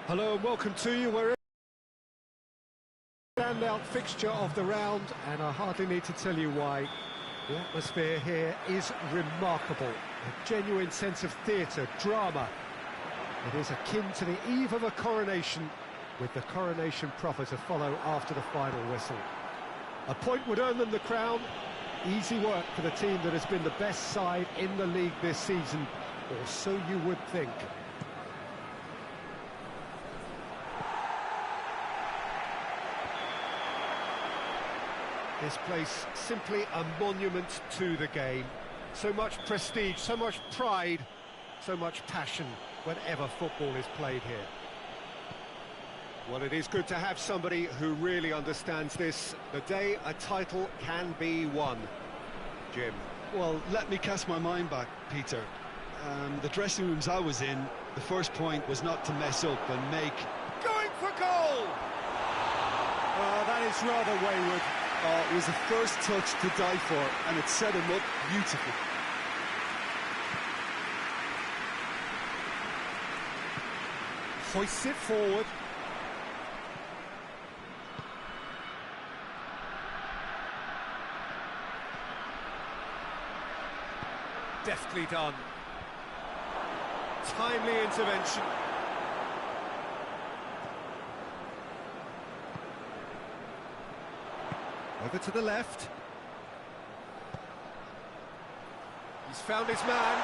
Hello and welcome to you. We're standout fixture of the round, and I hardly need to tell you why. The atmosphere here is remarkable. A genuine sense of theatre, drama. It is akin to the eve of a coronation, with the coronation proper to follow after the final whistle. A point would earn them the crown. Easy work for the team that has been the best side in the league this season, or so you would think. This place simply a monument to the game. So much prestige, so much pride, so much passion whenever football is played here. Well, it is good to have somebody who really understands this, the day a title can be won. Jim. Well, let me cast my mind back, Peter. The dressing rooms I was in, the first point was not to mess up and make... Going for goal! That is rather wayward. It was the first touch to die for, and it set him up beautifully. Hoists it forward. Deftly done. Timely intervention. Over to the left. He's found his man.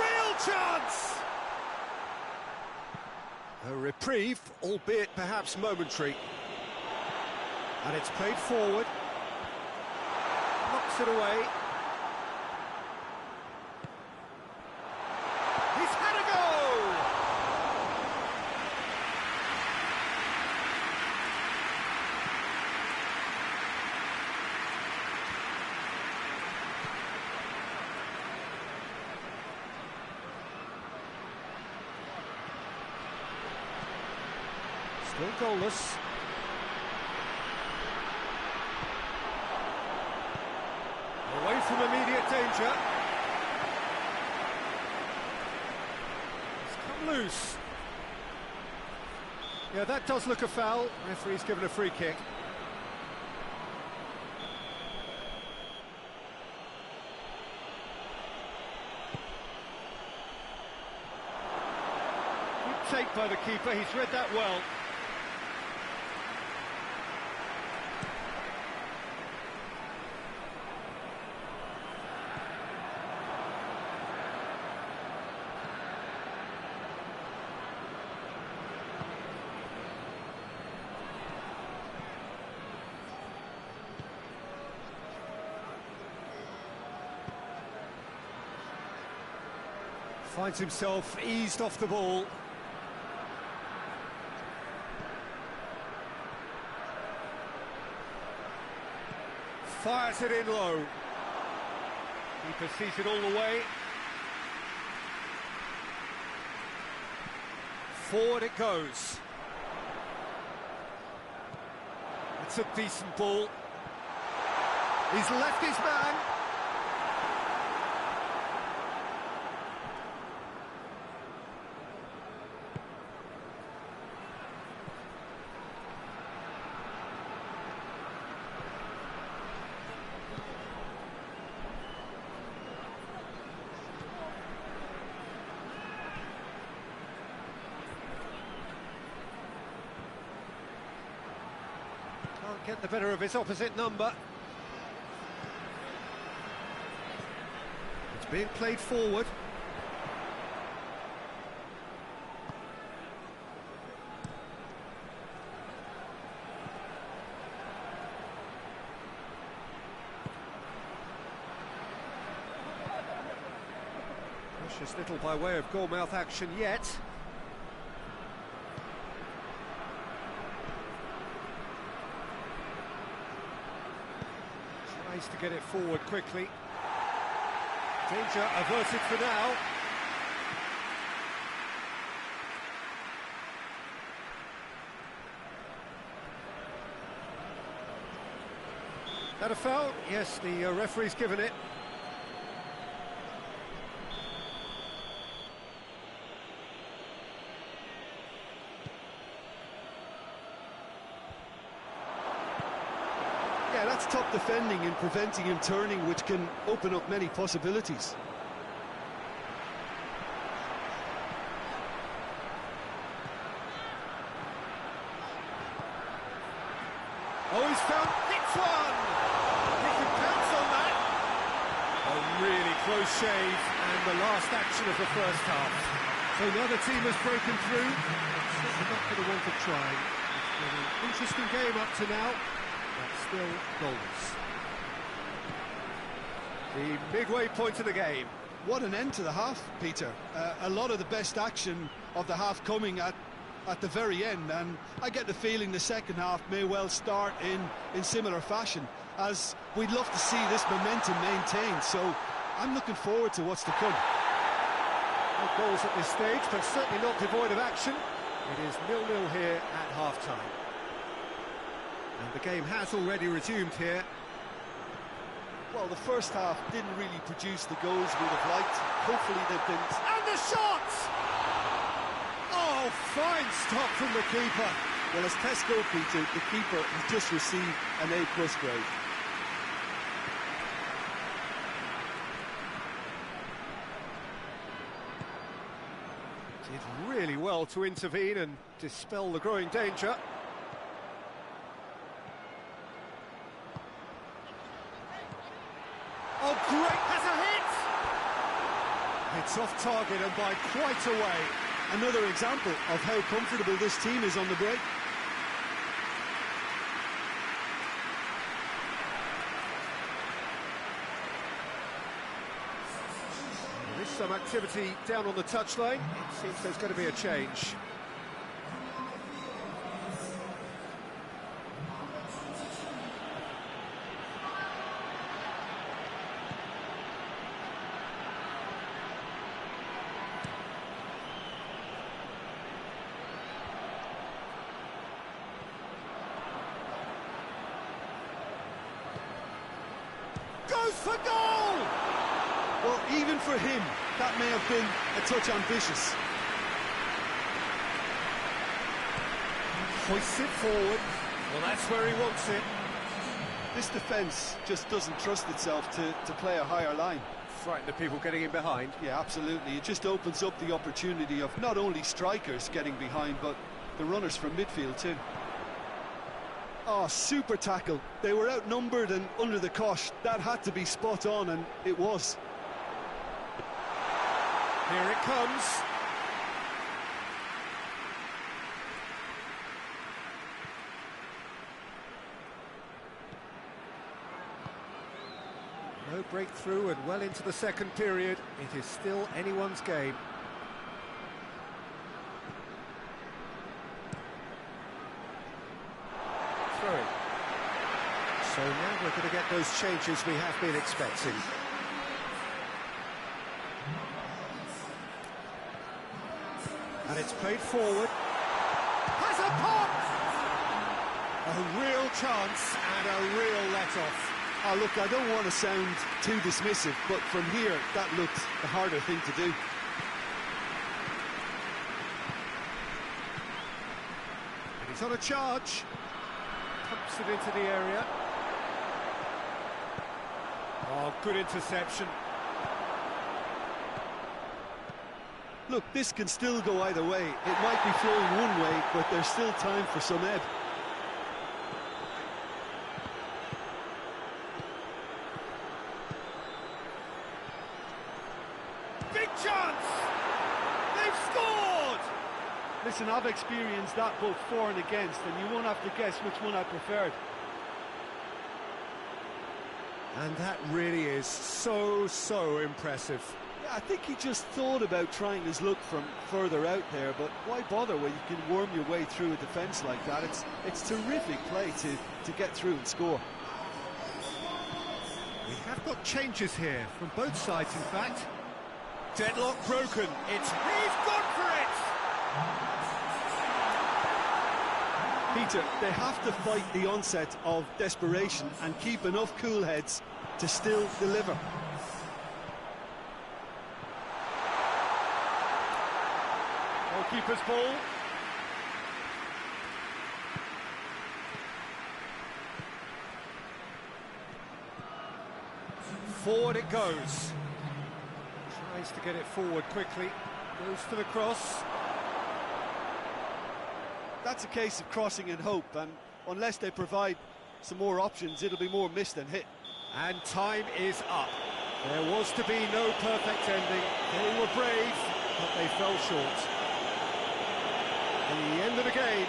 Real chance! A reprieve, albeit perhaps momentary. And it's played forward. Knocks it away. He's had a go! Still goalless. Away from immediate danger. It's come loose. Yeah, that does look a foul. Referee's given a free kick. Good take by the keeper, he's read that well. Finds himself eased off the ball. Fires it in low. Keeper sees it all the way. Forward it goes. It's a decent ball. He's left his man. Can't get the better of his opposite number. It's being played forward. Precious little by way of goal-mouth action yet. Tries to get it forward quickly. Danger averted for now. That a foul? Yes, the referee's given it. Yeah, that's top defending and preventing him turning, which can open up many possibilities. Oh, he's found this one! He can pounce on that! A really close shave, and the last action of the first half. So another team has broken through. It's not going to want to try. It's been an interesting game up to now, but still goals. The midway point of the game. What an end to the half, Peter. A lot of the best action of the half coming at the very end, and I get the feeling the second half may well start in similar fashion, as we'd love to see this momentum maintained, so I'm looking forward to what's to come. No goals at this stage, but certainly not devoid of action. It is 0-0 here at half-time. And the game has already resumed here. Well, the first half didn't really produce the goals we'd have liked. Hopefully they've been... And the shot! Oh, fine stop from the keeper. Well, as tests go, Peter, the keeper has just received an A+ grade. Did really well to intervene and dispel the growing danger. Oh, great! Has a hit! It's off target and by quite a way. Another example of how comfortable this team is on the break. There is some activity down on the touchline. It seems there's going to be a change. Goes for goal! Well, even for him, that may have been a touch ambitious. Hoists it forward. Well, that's where he wants it. This defence just doesn't trust itself to play a higher line. Frighten the people getting in behind. Yeah, absolutely. It just opens up the opportunity of not only strikers getting behind, but the runners from midfield too. Oh, super tackle. They were outnumbered and under the cosh. That had to be spot on, and it was. Here it comes. No breakthrough and well into the second period. It is still anyone's game. Throwing. So now we're going to get those changes we have been expecting. And it's played forward. Has a pop! A real chance and a real let-off. Oh, look, I don't want to sound too dismissive, but from here, that looked the harder thing to do. And he's on a charge. Pumps it into the area. Oh, good interception. Look, this can still go either way. It might be flowing one way, but there's still time for some ebb. Big chance! They've scored! Listen, I've experienced that both for and against, and you won't have to guess which one I preferred. And that really is so impressive. Yeah, I think he just thought about trying his luck from further out there, but why bother when you can worm your way through a defence like that? It's terrific play to get through and score. We have got changes here from both sides, in fact. Deadlock broken. He's gone for it! Peter, they have to fight the onset of desperation and keep enough cool heads to still deliver. Goalkeeper's ball. Forward it goes. Tries to get it forward quickly. Goes for the cross. That's a case of crossing in hope, and unless they provide some more options, it'll be more miss than hit. And time is up. There was to be no perfect ending. They were brave, but they fell short. And the end of the game,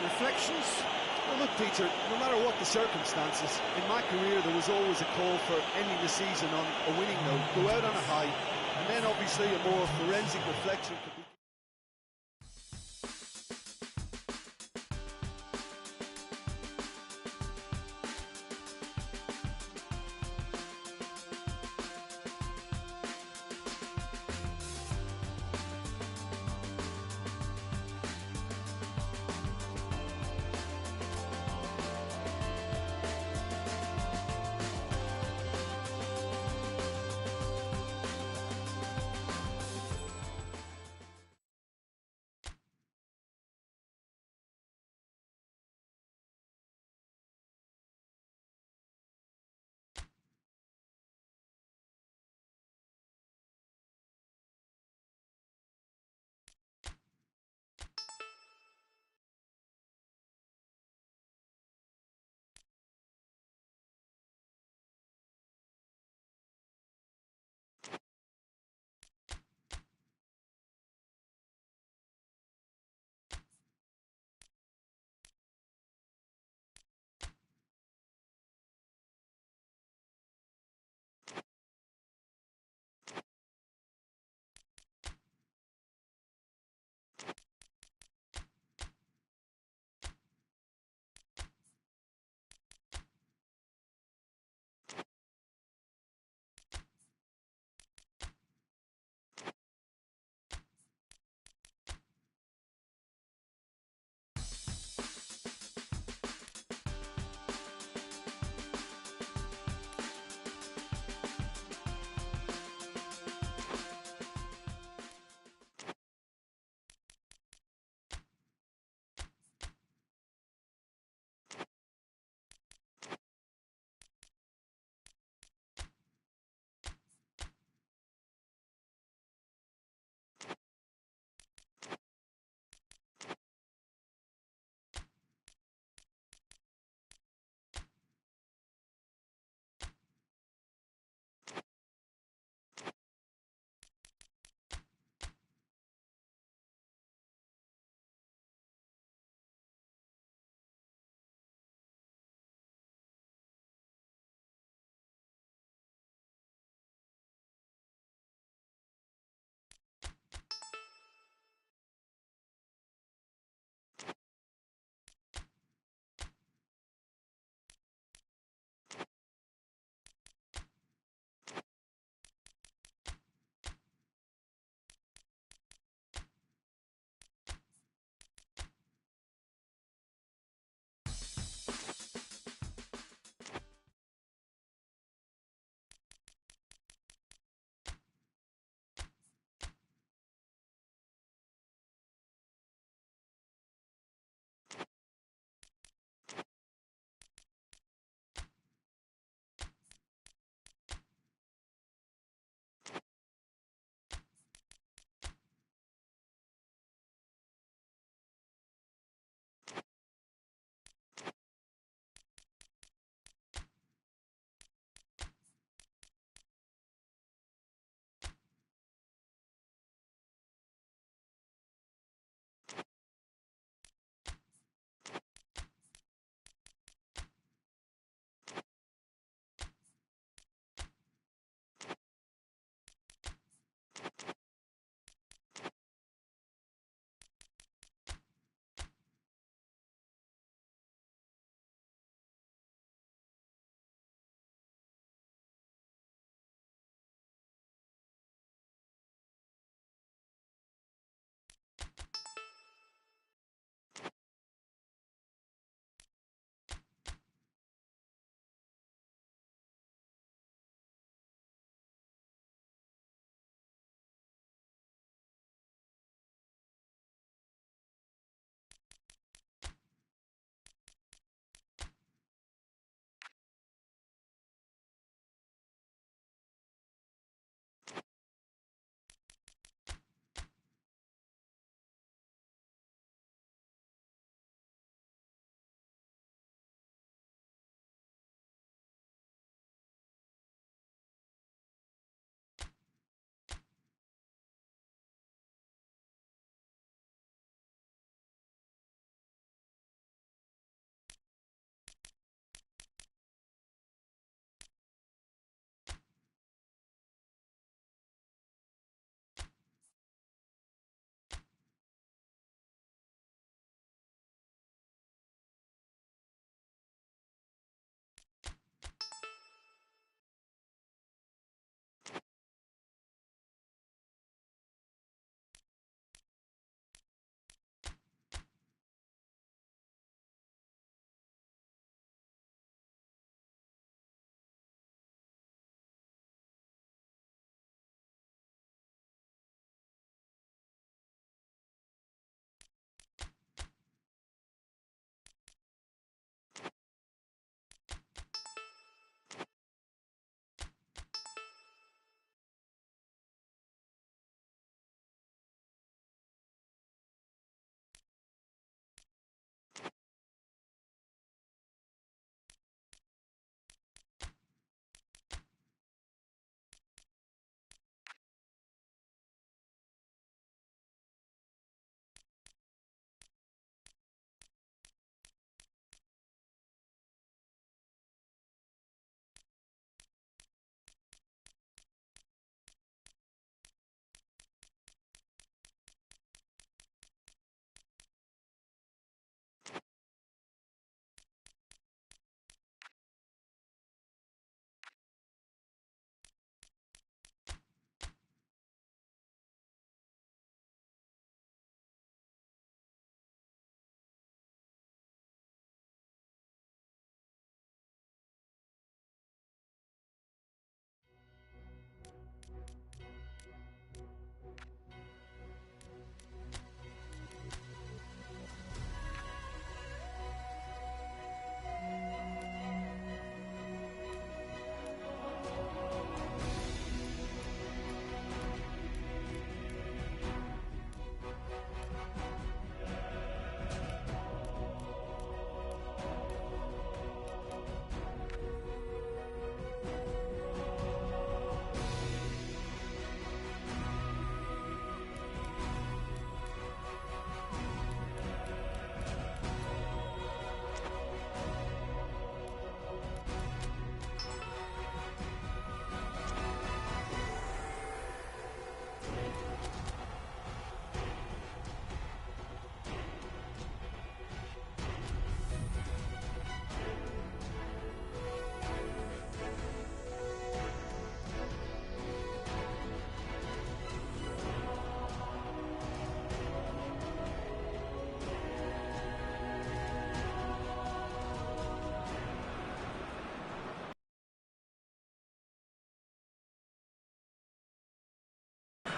reflections? Well, look, Peter, no matter what the circumstances, in my career there was always a call for ending the season on a winning note, go out on a high, and then obviously a more forensic reflection could be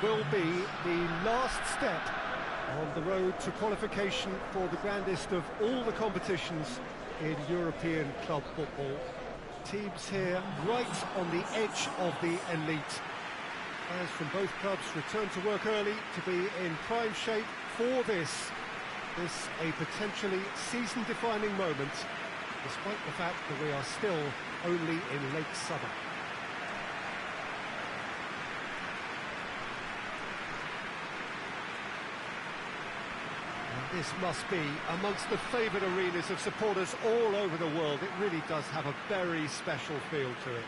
will be the last step on the road to qualification for the grandest of all the competitions in European club football. Teams here right on the edge of the elite. Players from both clubs return to work early to be in prime shape for this a potentially season-defining moment, despite the fact that we are still only in late summer. And this must be amongst the favoured arenas of supporters all over the world. It really does have a very special feel to it.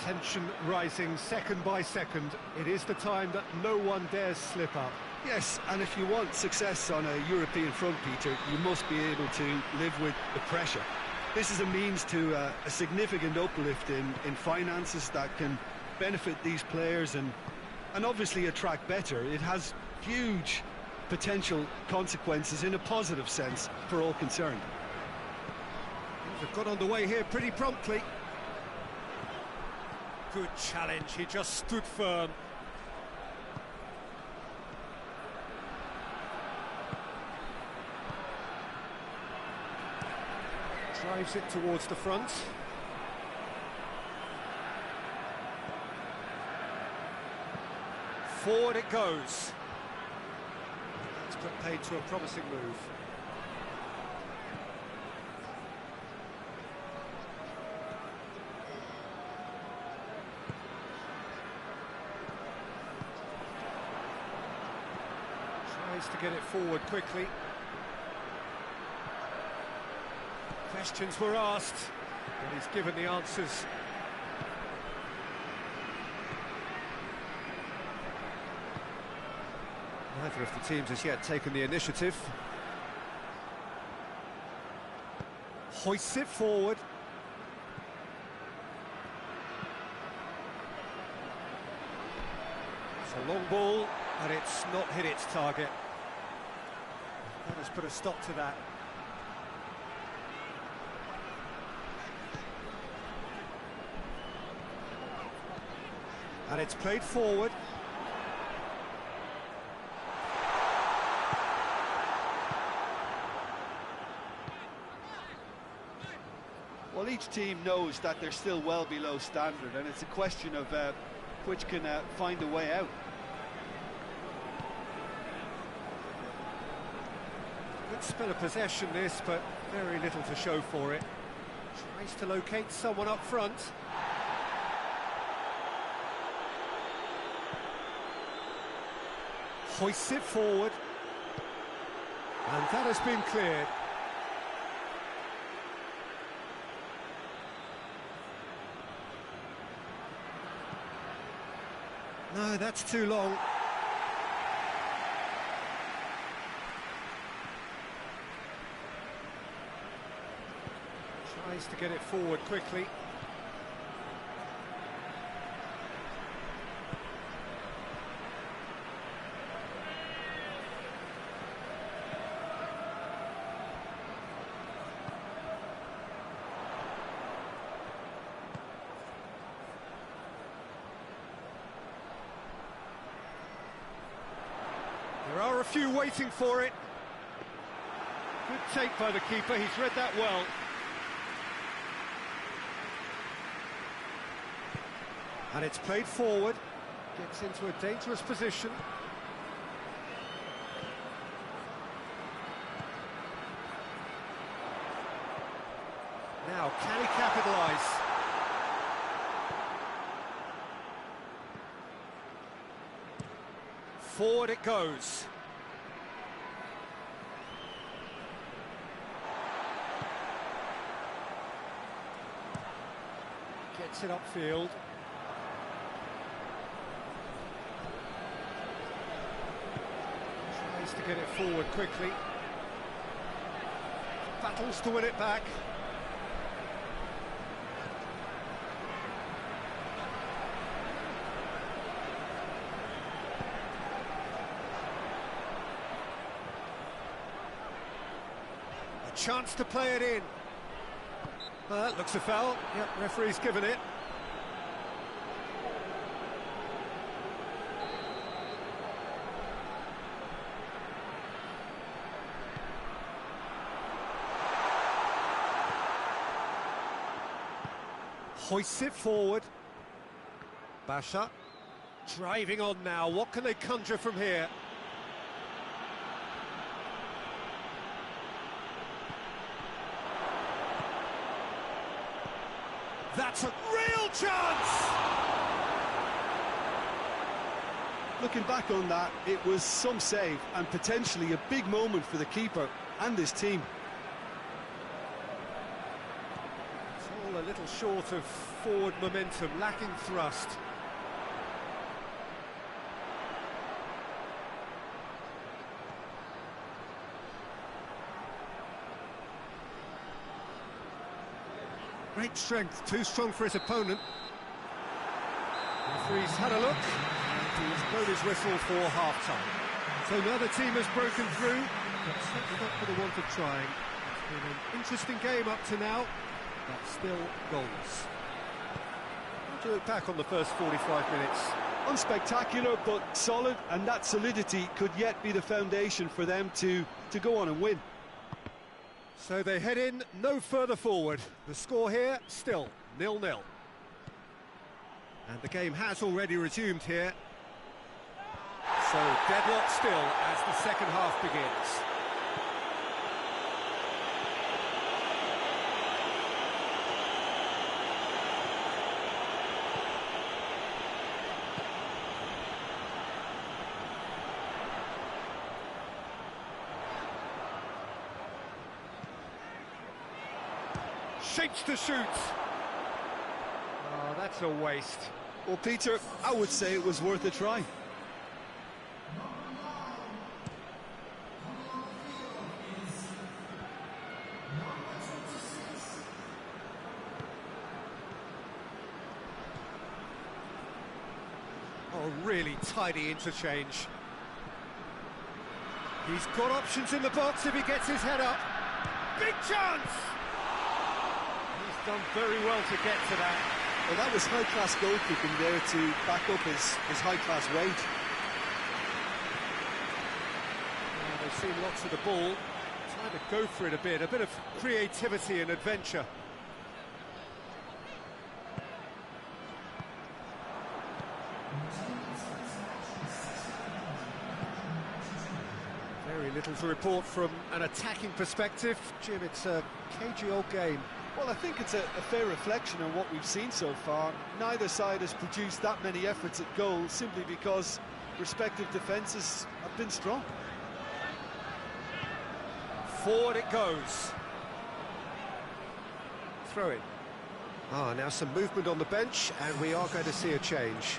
Tension rising second by second. It is the time that no one dares slip up. Yes, and if you want success on a European front, Peter, you must be able to live with the pressure. This is a means to a significant uplift in finances that can benefit these players and obviously attract better. It has huge potential consequences in a positive sense for all concerned. Things have got underway here pretty promptly. Good challenge, he just stood firm. Drives it towards the front. Forward it goes. It's put paid to a promising move. Tries to get it forward quickly. Questions were asked, but he's given the answers. Neither of the teams has yet taken the initiative. Hoists it forward. It's a long ball, and it's not hit its target. That has put a stop to that. And it's played forward. Well, each team knows that they're still well below standard, and it's a question of which can find a way out. Good spell of possession this, but very little to show for it. Tries to locate someone up front. Hoists it forward, and that has been cleared. No, that's too long. Tries to get it forward quickly. There are a few waiting for it. Good take by the keeper, he's read that well. And it's played forward. Gets into a dangerous position. Now, can he capitalise? Forward it goes. Gets it upfield. Tries to get it forward quickly. Battles to win it back. chance to play it in. That looks a foul. Yep, referee's given it. Hoists it forward. Basha driving on now. What can they conjure from here? That's a real chance! Looking back on that, it was some save and potentially a big moment for the keeper and his team. It's all a little short of forward momentum, lacking thrust. Great strength, too strong for his opponent. Referee's had a look, and he's blown his whistle for half-time. So now the team has broken through, but certainly not for the want of trying. It's been an interesting game up to now, but still goals. How do you look back on the first 45 minutes? Unspectacular, but solid, and that solidity could yet be the foundation for them to go on and win. So they head in no further forward. The score here, still 0-0. And the game has already resumed here. So deadlock still as the second half begins. Shapes to shoot. Oh, that's a waste. Well, Peter, I would say it was worth a try. Oh, really tidy interchange. He's got options in the box if he gets his head up. Big chance! He's done very well to get to that. Well, that was high-class goalkeeping there to back up his high-class wage. Well, they've seen lots of the ball, trying to go for it a bit of creativity and adventure. Very little to report from an attacking perspective. Jim, it's a cagey old game. Well, I think it's a fair reflection on what we've seen so far. Neither side has produced that many efforts at goal simply because respective defences have been strong. Forward it goes. Throw it. Now some movement on the bench, and we are going to see a change.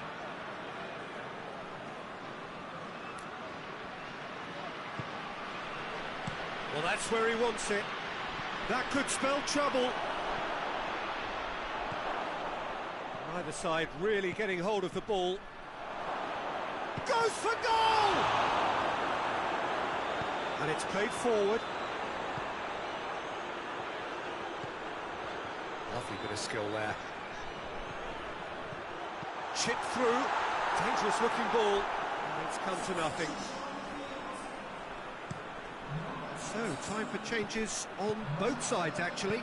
Well, that's where he wants it. That could spell trouble. Neither side really getting hold of the ball. Goes for goal! And it's played forward. Lovely bit of skill there. Chip through. Dangerous looking ball. And it's come to nothing. So, time for changes on both sides, actually.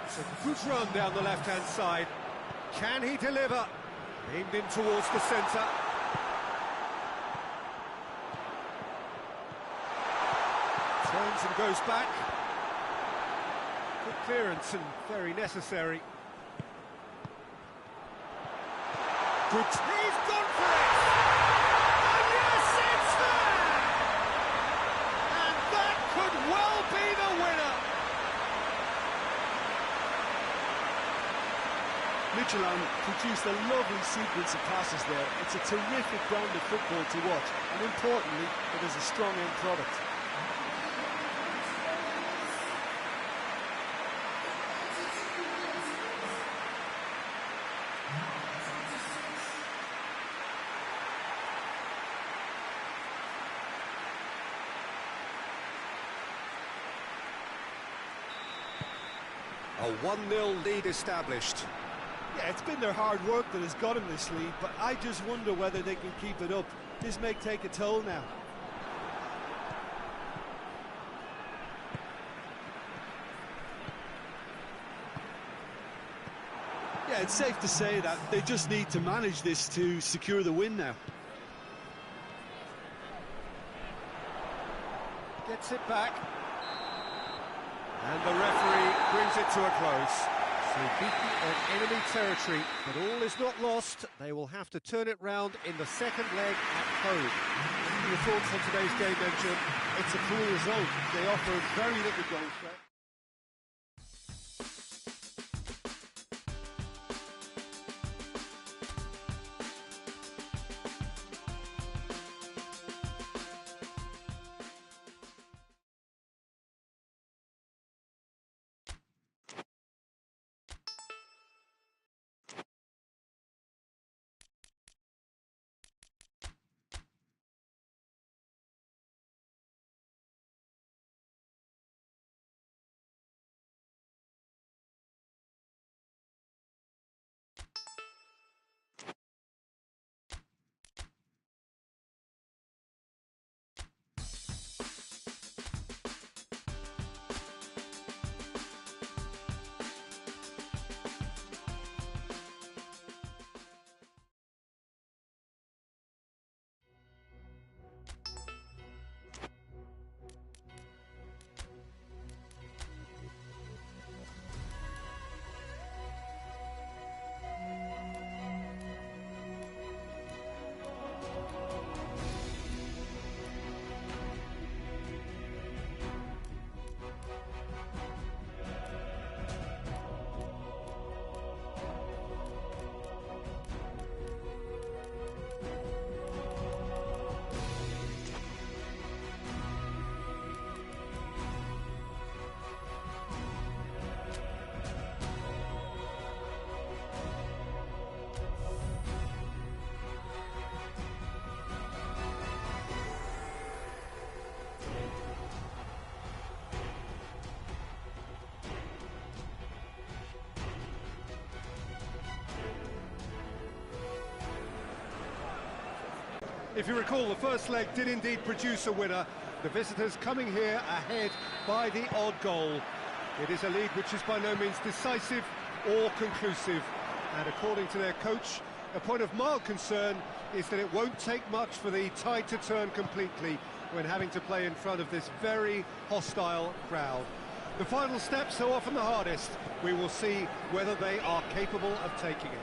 It's a good run down the left-hand side. Can he deliver? Aimed in towards the centre. Turns and goes back. Good clearance and very necessary. Good. He's gone for it! And yes, it's there! And that could well be the winner! Midtjylland produced a lovely sequence of passes there. It's a terrific brand of football to watch, and importantly, it is a strong end product. A 1-0 lead established. Yeah, it's been their hard work that has got them this lead, but I just wonder whether they can keep it up. This may take a toll now. Yeah, it's safe to say that they just need to manage this to secure the win now. Gets it back. And the referee brings it to a close. So beaten on enemy territory, but all is not lost. They will have to turn it round in the second leg at home. Your thoughts on today's game then, Jim? It's a poor result. They offered very little goal threat. If you recall, the first leg did indeed produce a winner. The visitors coming here ahead by the odd goal. It is a lead which is by no means decisive or conclusive. And according to their coach, a point of mild concern is that it won't take much for the tide to turn completely when having to play in front of this very hostile crowd. The final step, so often the hardest. We will see whether they are capable of taking it.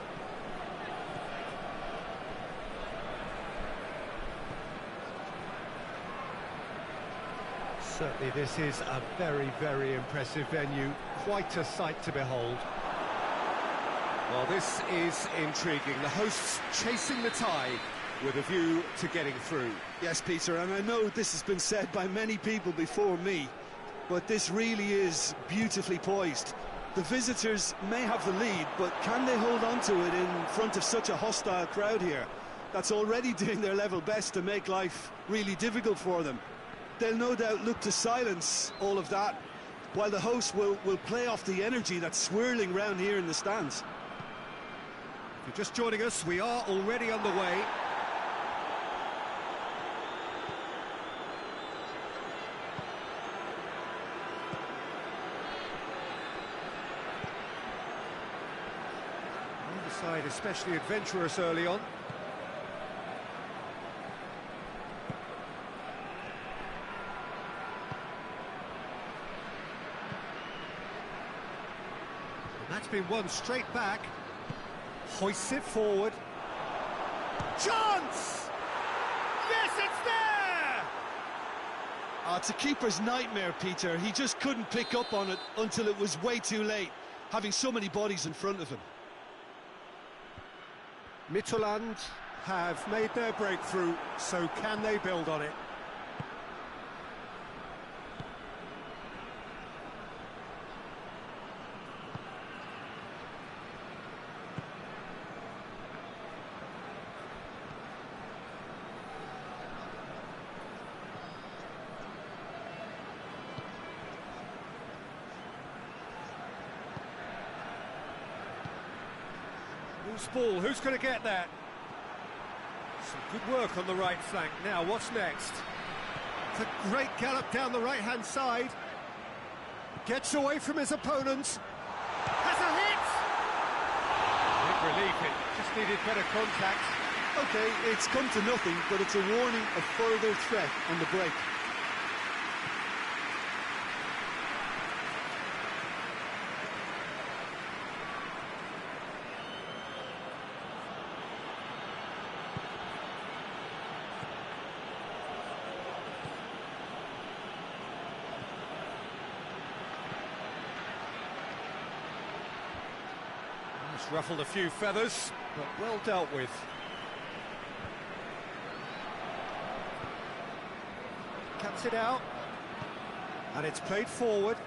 Certainly this is a very, very impressive venue. Quite a sight to behold. Well, this is intriguing. The hosts chasing the tide with a view to getting through. Yes, Peter, and I know this has been said by many people before me, but this really is beautifully poised. The visitors may have the lead, but can they hold on to it in front of such a hostile crowd here? That's already doing their level best to make life really difficult for them. They'll no doubt look to silence all of that, while the hosts will play off the energy that's swirling round here in the stands. If you're just joining us, we are already underway. Neither side especially adventurous early on. That's been won straight back. Hoists it forward. Chance! Yes, it's there! It's a keeper's nightmare, Peter. He just couldn't pick up on it until it was way too late, having so many bodies in front of him. Midtjylland have made their breakthrough, so can they build on it? Who's ball? Who's going to get that? Some good work on the right flank. Now, what's next? It's a great gallop down the right-hand side. Gets away from his opponents. Has a hit! Big relief, it just needed better contact. Okay, it's come to nothing, but it's a warning of further threat on the break. It's ruffled a few feathers, but well dealt with. Cuts it out, and it's played forward.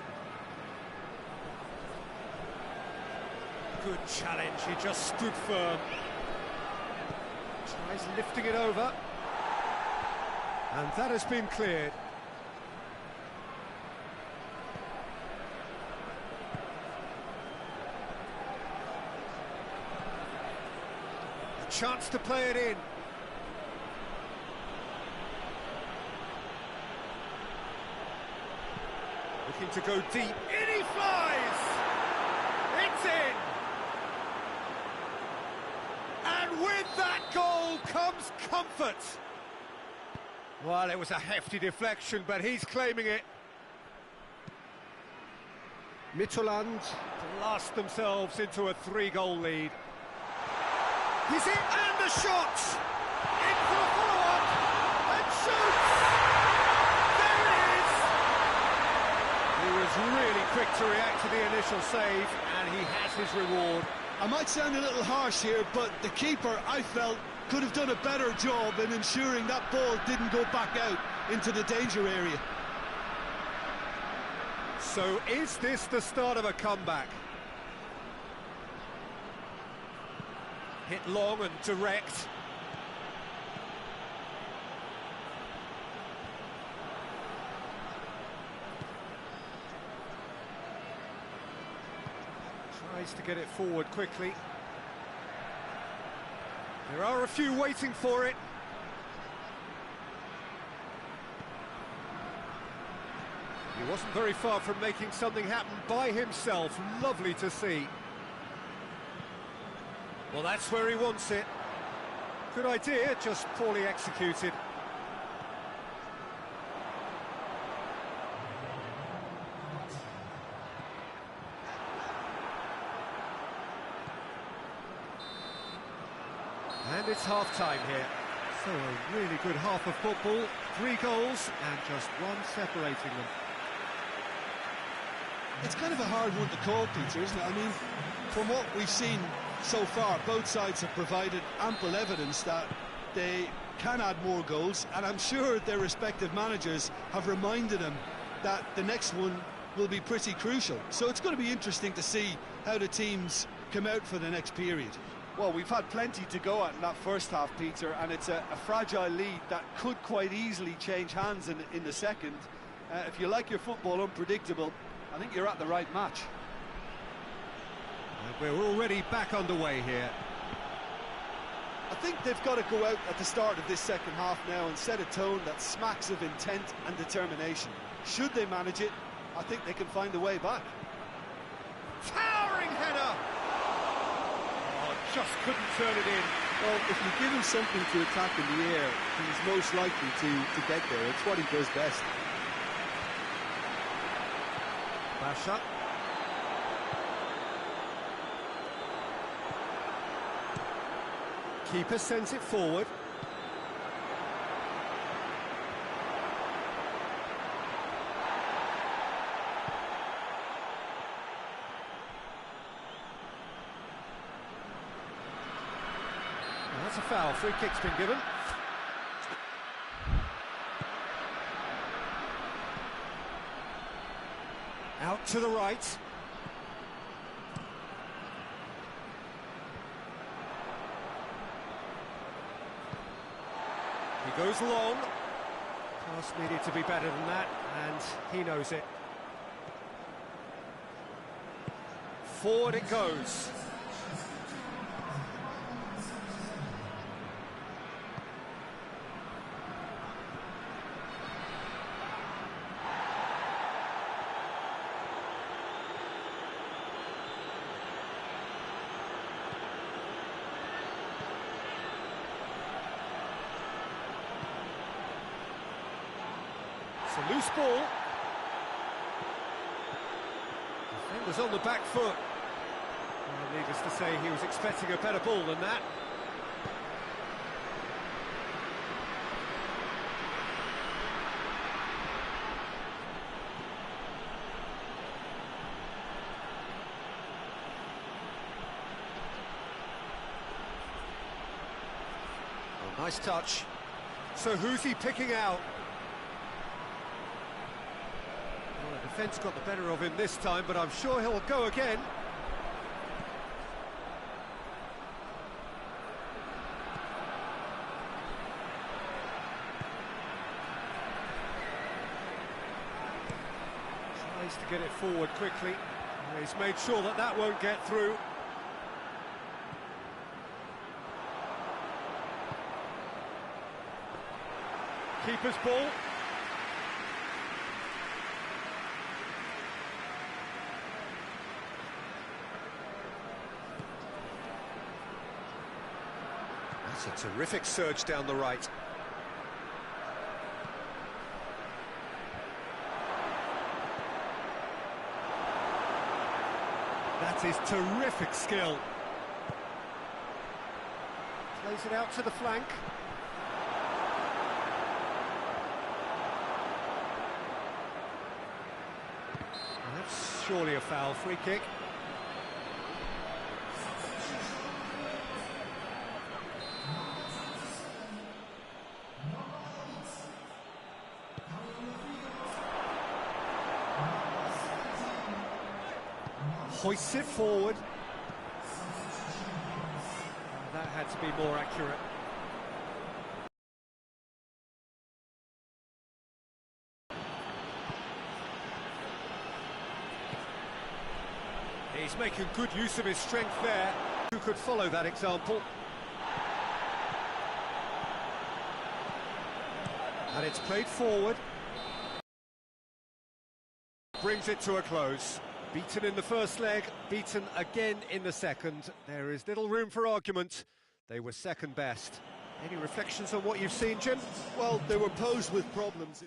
Good challenge, he just stood firm. Tries lifting it over, and that has been cleared. A chance to play it in. Looking to go deep. In he flies! It's in! And with that goal comes comfort. Well, it was a hefty deflection, but he's claiming it. Midtjylland blast themselves into a 3-goal lead. He's in, and the shot! In for the follow-up, and shoots! There it is! He was really quick to react to the initial save, and he has his reward. I might sound a little harsh here, but the keeper, I felt, could have done a better job in ensuring that ball didn't go back out into the danger area. So is this the start of a comeback? Hit long and direct. Tries to get it forward quickly. There are a few waiting for it. He wasn't very far from making something happen by himself. Lovely to see. Well, that's where he wants it. Good idea, just poorly executed. And it's half-time here. So a really good half of football. 3 goals and just one separating them. It's kind of a hard one to call, Peter, isn't it? I mean, from what we've seen so far, both sides have provided ample evidence that they can add more goals, and I'm sure their respective managers have reminded them that the next one will be pretty crucial. So it's going to be interesting to see how the teams come out for the next period. Well, we've had plenty to go at in that first half, Peter, and it's a fragile lead that could quite easily change hands in the second. If you like your football unpredictable, I think you're at the right match. And we're already back underway here. I think they've got to go out at the start of this second half now and set a tone that smacks of intent and determination. Should they manage it, I think they can find a way back. Towering header! Oh, just couldn't turn it in. Well, if you give him something to attack in the air, he's most likely to get there. It's what he does best. Basha. Keeper sends it forward. That's a foul. Free kick's been given. Out to the right. He goes long. Pass needed to be better than that, and he knows it. Forward it goes. It's a loose ball. Defender's on the back foot. Well, needless to say, he was expecting a better ball than that. Oh, nice touch. So who's he picking out? Well, the defence got the better of him this time, but I'm sure he'll go again. Tries to get it forward quickly. He's made sure that that won't get through. Keeper's ball. That's a terrific surge down the right. That is terrific skill. Plays it out to the flank. That's surely a foul. Free kick. Hoists it forward. That had to be more accurate. He's making good use of his strength there. Who could follow that example? And it's played forward. Brings it to a close. Beaten in the first leg, beaten again in the second. There is little room for argument. They were second best. Any reflections on what you've seen, Jim? Well, they were posed with problems.